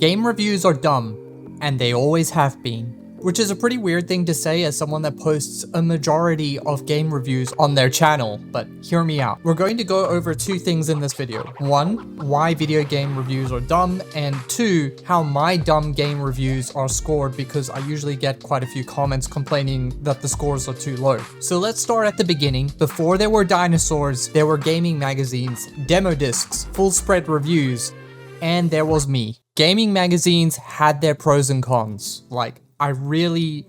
Game reviews are dumb, and they always have been. Which is a pretty weird thing to say as someone that posts a majority of game reviews on their channel, but hear me out. We're going to go over two things in this video. One, why video game reviews are dumb, and two, how my dumb game reviews are scored because I usually get quite a few comments complaining that the scores are too low. So let's start at the beginning. Before there were dinosaurs, there were gaming magazines, demo discs, full spread reviews, and there was me. Gaming magazines had their pros and cons. Like, I really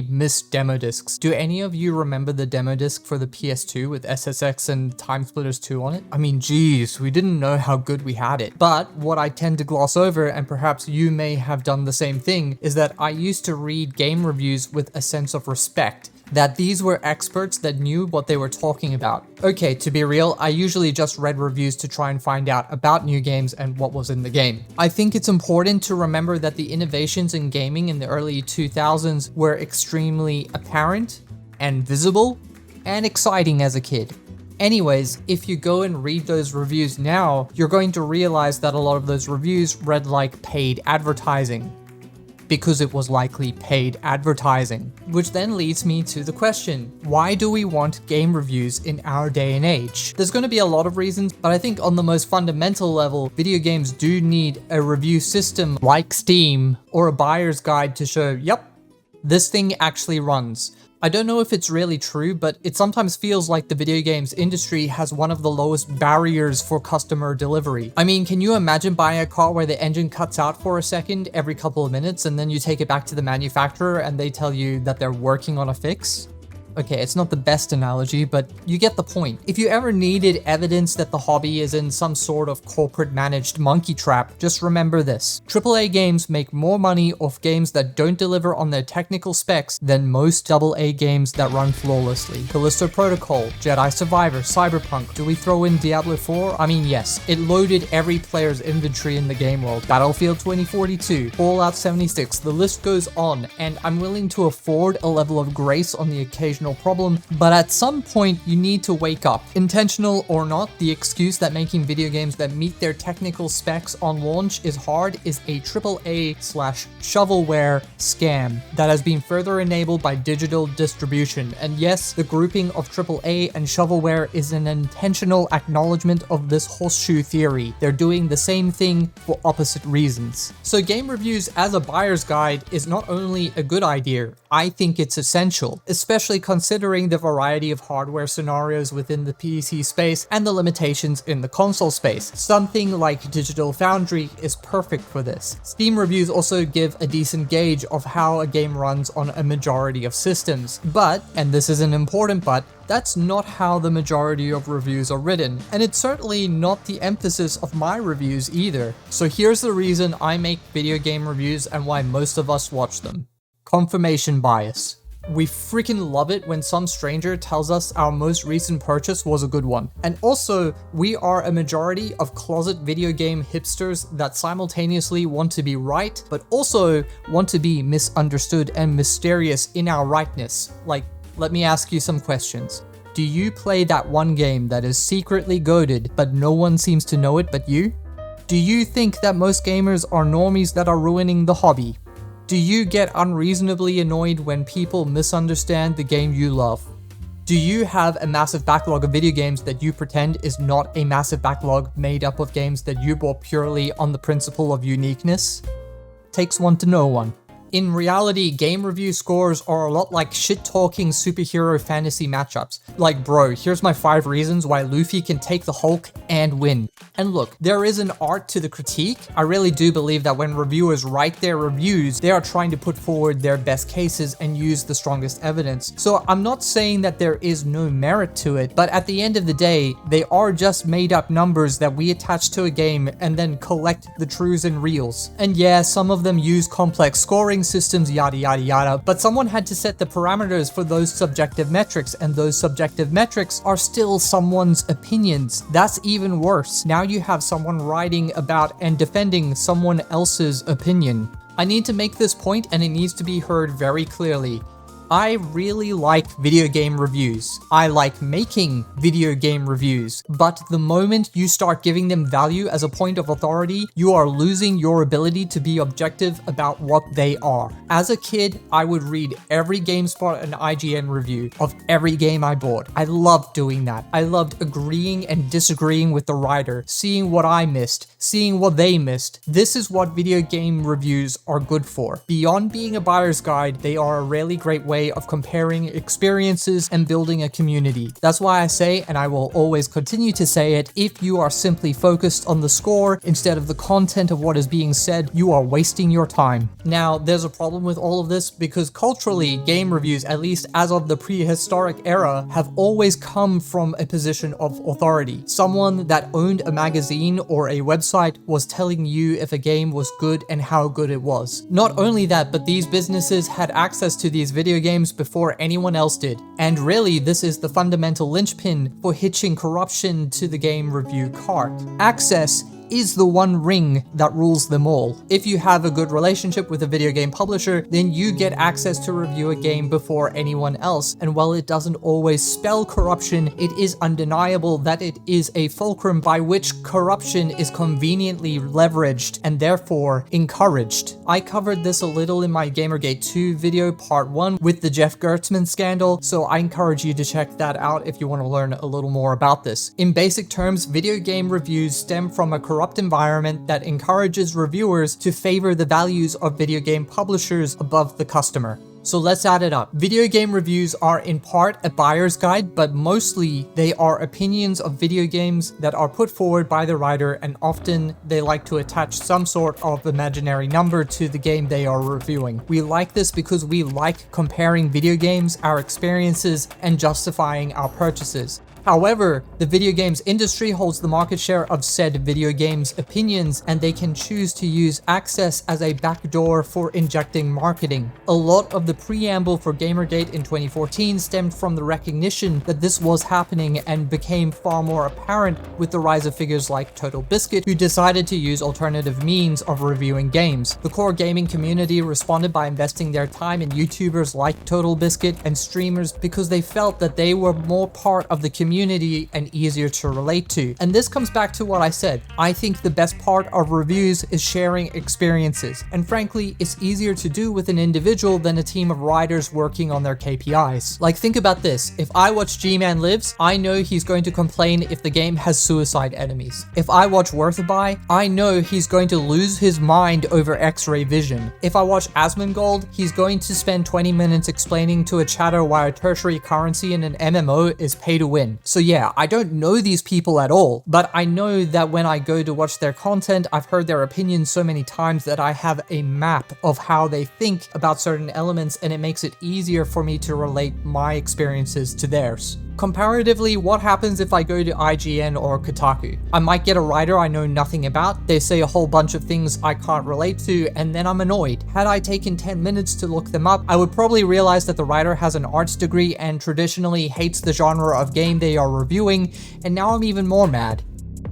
miss demo discs. Do any of you remember the demo disc for the PS2 with SSX and TimeSplitters 2 on it? I mean, geez, we didn't know how good we had it. But what I tend to gloss over, and perhaps you may have done the same thing, is that I used to read game reviews with a sense of respect. That these were experts that knew what they were talking about. Okay, to be real, I usually just read reviews to try and find out about new games and what was in the game. I think it's important to remember that the innovations in gaming in the early 2000s were extremely apparent and visible and exciting as a kid. Anyways, if you go and read those reviews now, you're going to realize that a lot of those reviews read like paid advertising, because it was likely paid advertising. Which then leads me to the question, why do we want game reviews in our day and age? There's going to be a lot of reasons, but I think on the most fundamental level, video games do need a review system like Steam or a buyer's guide to show, yep, this thing actually runs. I don't know if it's really true, but it sometimes feels like the video games industry has one of the lowest barriers for customer delivery. I mean, can you imagine buying a car where the engine cuts out for a second every couple of minutes and then you take it back to the manufacturer and they tell you that they're working on a fix? Okay, it's not the best analogy, but you get the point. If you ever needed evidence that the hobby is in some sort of corporate managed monkey trap, just remember this. AAA games make more money off games that don't deliver on their technical specs than most AA games that run flawlessly. Callisto Protocol, Jedi Survivor, Cyberpunk, do we throw in Diablo 4? I mean, yes, it loaded every player's inventory in the game world. Battlefield 2042, Fallout 76, the list goes on, and I'm willing to afford a level of grace on the occasion problem, but at some point you need to wake up. Intentional or not, the excuse that making video games that meet their technical specs on launch is hard is a AAA/shovelware scam that has been further enabled by digital distribution. And yes, the grouping of AAA and shovelware is an intentional acknowledgement of this horseshoe theory. They're doing the same thing for opposite reasons. So game reviews as a buyer's guide is not only a good idea, I think it's essential, especially considering the variety of hardware scenarios within the PC space and the limitations in the console space. Something like Digital Foundry is perfect for this. Steam reviews also give a decent gauge of how a game runs on a majority of systems. But, and this is an important but, that's not how the majority of reviews are written, and it's certainly not the emphasis of my reviews either. So here's the reason I make video game reviews and why most of us watch them. Confirmation bias. We freaking love it when some stranger tells us our most recent purchase was a good one. And also, we are a majority of closet video game hipsters that simultaneously want to be right, but also want to be misunderstood and mysterious in our rightness. Like, let me ask you some questions. Do you play that one game that is secretly goated, but no one seems to know it but you? Do you think that most gamers are normies that are ruining the hobby? Do you get unreasonably annoyed when people misunderstand the game you love? Do you have a massive backlog of video games that you pretend is not a massive backlog made up of games that you bought purely on the principle of uniqueness? Takes one to know one. In reality, game review scores are a lot like shit-talking superhero fantasy matchups. Like, bro, here's my 5 reasons why Luffy can take the Hulk and win. And look, there is an art to the critique. I really do believe that when reviewers write their reviews, they are trying to put forward their best cases and use the strongest evidence. So I'm not saying that there is no merit to it, but at the end of the day, they are just made up numbers that we attach to a game and then collect the truths and reals. And yeah, some of them use complex scoring systems, yada yada yada, but someone had to set the parameters for those subjective metrics, and those subjective metrics are still someone's opinions. That's even worse. Now you have someone writing about and defending someone else's opinion. I need to make this point, and it needs to be heard very clearly. I really like video game reviews. I like making video game reviews. But the moment you start giving them value as a point of authority, you are losing your ability to be objective about what they are. As a kid, I would read every GameSpot and IGN review of every game I bought. I loved doing that. I loved agreeing and disagreeing with the writer, seeing what I missed, seeing what they missed. This is what video game reviews are good for. Beyond being a buyer's guide, they are a really great way of comparing experiences and building a community. That's why I say, and I will always continue to say it, if you are simply focused on the score instead of the content of what is being said, you are wasting your time. Now, there's a problem with all of this because culturally, game reviews, at least as of the prehistoric era, have always come from a position of authority. Someone that owned a magazine or a website was telling you if a game was good and how good it was. Not only that, but these businesses had access to these video games before anyone else did. And really, this is the fundamental linchpin for hitching corruption to the game review cart. Access is the one ring that rules them all. If you have a good relationship with a video game publisher, then you get access to review a game before anyone else. And while it doesn't always spell corruption, it is undeniable that it is a fulcrum by which corruption is conveniently leveraged and therefore encouraged. I covered this a little in my Gamergate 2 video part 1 with the Jeff Gertzman scandal, so I encourage you to check that out if you want to learn a little more about this. In basic terms, video game reviews stem from a corrupt environment that encourages reviewers to favor the values of video game publishers above the customer. So let's add it up. Video game reviews are in part a buyer's guide, but mostly they are opinions of video games that are put forward by the writer, and often they like to attach some sort of imaginary number to the game they are reviewing. We like this because we like comparing video games, our experiences, and justifying our purchases. However, the video games industry holds the market share of said video games opinions, and they can choose to use access as a backdoor for injecting marketing. A lot of the preamble for Gamergate in 2014 stemmed from the recognition that this was happening and became far more apparent with the rise of figures like Total Biscuit, who decided to use alternative means of reviewing games. The core gaming community responded by investing their time in YouTubers like Total Biscuit and streamers because they felt that they were more part of the community and easier to relate to. And this comes back to what I said. I think the best part of reviews is sharing experiences. And frankly, it's easier to do with an individual than a team of writers working on their KPIs. Like, think about this. If I watch G-Man Lives, I know he's going to complain if the game has suicide enemies. If I watch Worth a Buy, I know he's going to lose his mind over X-ray vision. If I watch Asmongold, he's going to spend 20 minutes explaining to a chatter why a tertiary currency in an MMO is pay to win. So yeah, I don't know these people at all, but I know that when I go to watch their content, I've heard their opinions so many times that I have a map of how they think about certain elements, and it makes it easier for me to relate my experiences to theirs. Comparatively, what happens if I go to IGN or Kotaku? I might get a writer I know nothing about, they say a whole bunch of things I can't relate to, and then I'm annoyed. Had I taken 10 minutes to look them up, I would probably realize that the writer has an arts degree and traditionally hates the genre of game they are reviewing, and now I'm even more mad.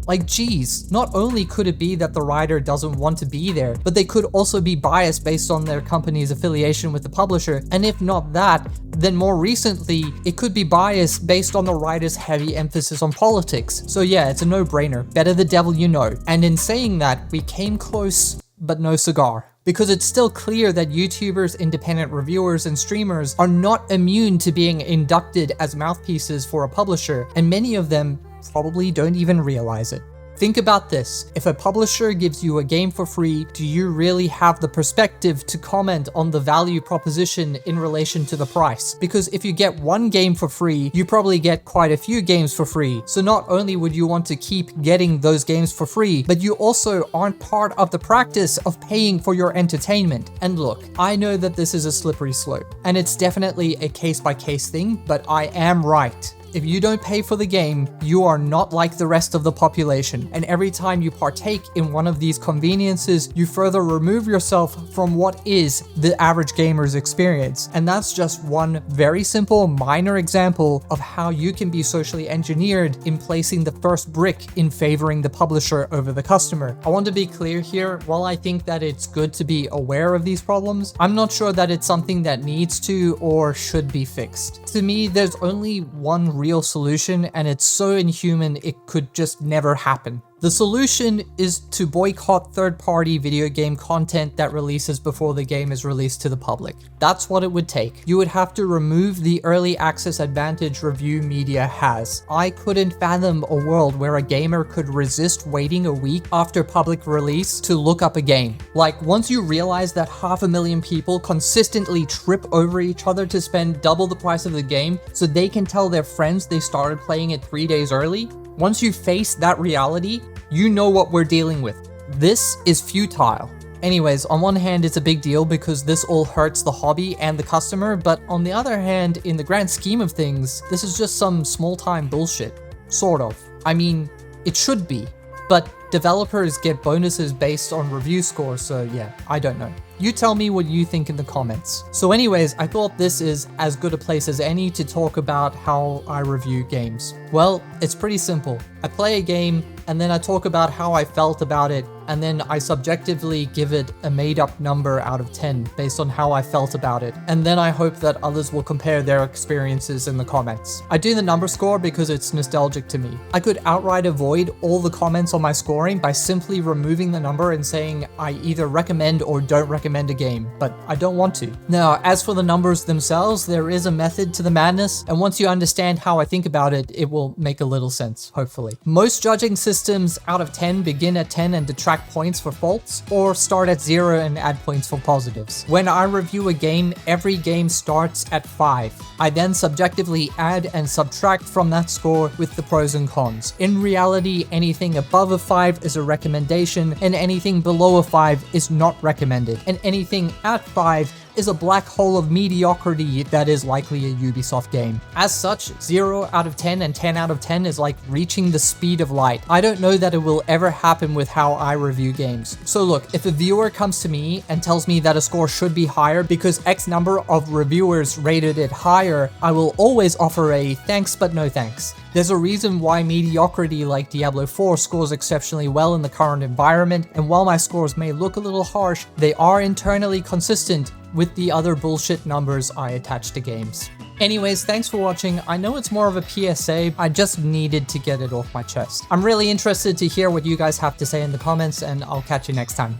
Like, geez, not only could it be that the writer doesn't want to be there, but they could also be biased based on their company's affiliation with the publisher, and if not that, then more recently, it could be biased based on the writer's heavy emphasis on politics. So yeah, it's a no-brainer. Better the devil you know. And in saying that, we came close, but no cigar. Because it's still clear that YouTubers, independent reviewers, and streamers are not immune to being inducted as mouthpieces for a publisher, and many of them probably don't even realize it. Think about this. If a publisher gives you a game for free, do you really have the perspective to comment on the value proposition in relation to the price? Because if you get one game for free, you probably get quite a few games for free. So not only would you want to keep getting those games for free, but you also aren't part of the practice of paying for your entertainment. And look, I know that this is a slippery slope, and it's definitely a case-by-case thing, but I am right. If you don't pay for the game, you are not like the rest of the population, and every time you partake in one of these conveniences, you further remove yourself from what is the average gamer's experience. And that's just one very simple, minor example of how you can be socially engineered in placing the first brick in favoring the publisher over the customer. I want to be clear here, while I think that it's good to be aware of these problems, I'm not sure that it's something that needs to or should be fixed. To me, there's only one real solution, and it's so inhuman it could just never happen. The solution is to boycott third-party video game content that releases before the game is released to the public. That's what it would take. You would have to remove the early access advantage review media has. I couldn't fathom a world where a gamer could resist waiting a week after public release to look up a game. Like, once you realize that 500,000 people consistently trip over each other to spend double the price of the game so they can tell their friends they started playing it 3 days early, once you face that reality, you know what we're dealing with. This is futile. Anyways, on one hand, it's a big deal because this all hurts the hobby and the customer, but on the other hand, in the grand scheme of things, this is just some small-time bullshit. Sort of. I mean, it should be. But developers get bonuses based on review scores, so yeah, I don't know. You tell me what you think in the comments. So anyways, I thought this is as good a place as any to talk about how I review games. Well, it's pretty simple. I play a game, and then I talk about how I felt about it, and then I subjectively give it a made-up number out of 10 based on how I felt about it, and then I hope that others will compare their experiences in the comments. I do the number score because it's nostalgic to me. I could outright avoid all the comments on my scoring by simply removing the number and saying I either recommend or don't recommend a game, but I don't want to. Now, as for the numbers themselves, there is a method to the madness, and once you understand how I think about it, it will make a little sense, hopefully. Most judging systems out of 10 begin at 10 and detract points for faults, or start at 0 and add points for positives. When I review a game, every game starts at 5. I then subjectively add and subtract from that score with the pros and cons. In reality, anything above a 5 is a recommendation, and anything below a 5 is not recommended, and anything at 5 is a black hole of mediocrity that is likely a Ubisoft game. As such, 0 out of 10 and 10 out of 10 is like reaching the speed of light. I don't know that it will ever happen with how I review games. So look, if a viewer comes to me and tells me that a score should be higher because X number of reviewers rated it higher, I will always offer a thanks but no thanks. There's a reason why mediocrity like Diablo 4 scores exceptionally well in the current environment, and while my scores may look a little harsh, they are internally consistent with the other bullshit numbers I attach to games. Anyways, thanks for watching. I know it's more of a PSA, I just needed to get it off my chest. I'm really interested to hear what you guys have to say in the comments, and I'll catch you next time.